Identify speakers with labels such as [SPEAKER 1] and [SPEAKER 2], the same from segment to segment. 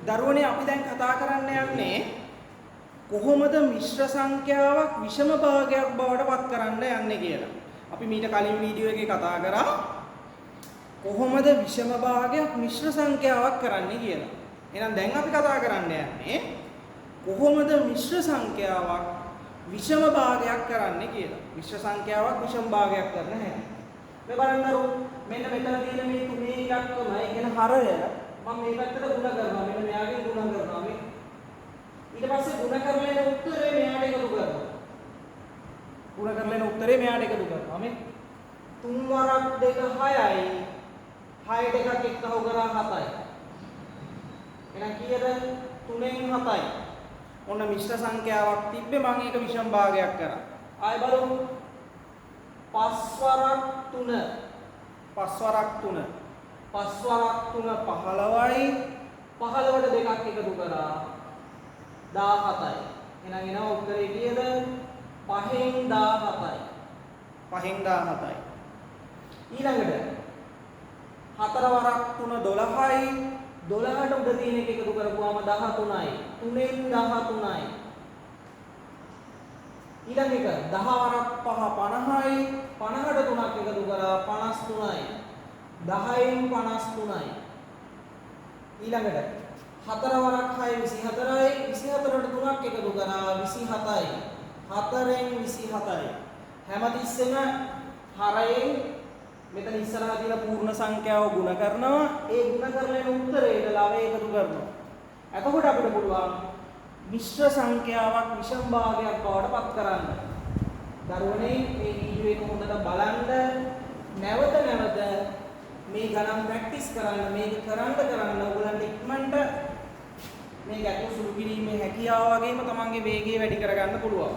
[SPEAKER 1] දරුවනේ අපි දැන් කතා කරන්න යන්නේ කොහොමද මිශ්‍ර සංඛ්‍යාවක් විෂම භාගයක් බවට පත් කරන්න යන්නේ කියලා. අපි මීට කලින් වීඩියෝ එකේ කතා කරා කොහොමද විෂම භාගයක් මිශ්‍ර සංඛ්‍යාවක් කරන්නේ කියලා. එහෙනම් දැන් අපි කතා කරන්න යන්නේ කොහොමද මිශ්‍ර සංඛ්‍යාවක් විෂම භාගයක් කරන්නේ කියලා. මිශ්‍ර සංඛ්‍යාවක් විෂම භාගයක් කරන හැටි. මේ බලන්නරු මෙන්න මෙතන තියෙන මේ තුනේ ඉලක්කමයි කියන හරය මම මේ පැත්තට ගුණ කරනවා. මෙන්න මෙයාගෙන් ගුණ කරනවා. මේ ඊට පස්සේ ගුණ කරලෙන උත්තරේ මෙයාට එකතු කරනවා. ගුණ කරලෙන උත්තරේ මෙයාට එකතු කරනවා. මේ 3 වරක් 2 6යි. 6ට එකක් එක්කව කරා 7යි. එහෙනම් කීයද? 3න් 7යි. ඔන්න මිශ්‍ර සංඛ්‍යාවක් තිබ්බේ මම ඒක විෂම භාගයක් කරා. ආයෙ බලමු. 5 වරක් 3. 5 වරක් 3. 5 වරක් 3 15යි. 15ට දෙකක් එකතු කරා 17යි. එහෙනම් එනවා උත්තරේ කීයද? 5න් 17යි. 5න් 17යි. ඊළඟට 4 වරක් 3 12යි. 12ට උඩ තියෙන එක එකතු කරපුවාම 13යි. 3න් 13යි. ඊළඟ එක 10 වරක් 5 50යි. 50ට 3ක් එකතු කරා 53යි. 10න් 53යි. ඊළඟට 4 වරක් 6 24යි. 24ට 3ක් එකතු කරා 27යි. 4න් 27යි. හැමතිස්සෙම හරයෙන් මෙතන ඉස්සරහා තියෙන පූර්ණ සංඛ්‍යාව ගුණ කරනවා. ඒ ගුණ කරලෙන උත්තරේට ලවය එකතු කරනවා. එතකොට අපිට පුළුවන් මිශ්‍ර සංඛ්‍යාවක් විෂම භාගයක් බවට පත් කරන්න. දරුවනේ මේ වීඩියෝ එක හොඳට බලන්න. නැවත නැවත මේ ගණන් ප්‍රැක්ටිස් කරන්න. මේක කරන්න ඔයගලන්ට ඉක්මනට මේ ගැටලු සුළු කිරීමේ හැකියාව වගේම තමන්ගේ වේගය වැඩි කරගන්න පුළුවන්.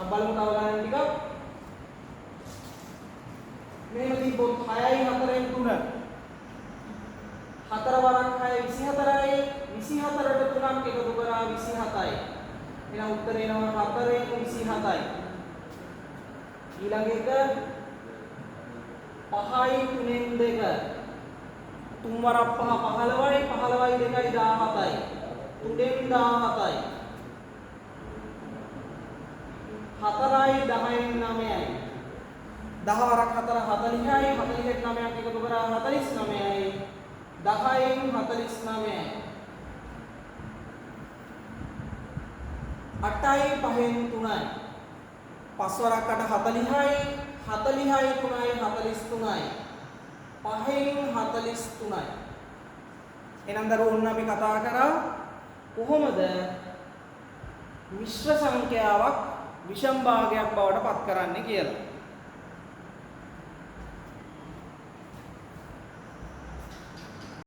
[SPEAKER 1] අපි බලමු තව ගණන් ටිකක්. මේක තිබ්බොත් 6යි 4න් 3. 4 වරක් 6 24යි. 24ට 3ක් එකතු කරා 27යි. එහෙනම් උත්තරේ එනවා 4න් 27යි. ඊළඟ එක 5යි 3න් 2. 3 වරක් 5 15යි. 15යි 2යි 17යි. 3න් 17යි. 4යි 10න් 9යි. 10 වරක් 4 40යි. 40ට 9ක් එකතු කරා 49යි. 10න් 49යි. 8යි 5න් 3යි. 5 වරක් 8 40යි. 40යි 3යි 43යි. 5න් 43යි. එහෙනම් දරුවෝ අපි කතා කරා කොහොමද මිශ්‍ර සංඛ්‍යාවක් විෂම භාගයක් බවට පත් කරන්නේ කියලා.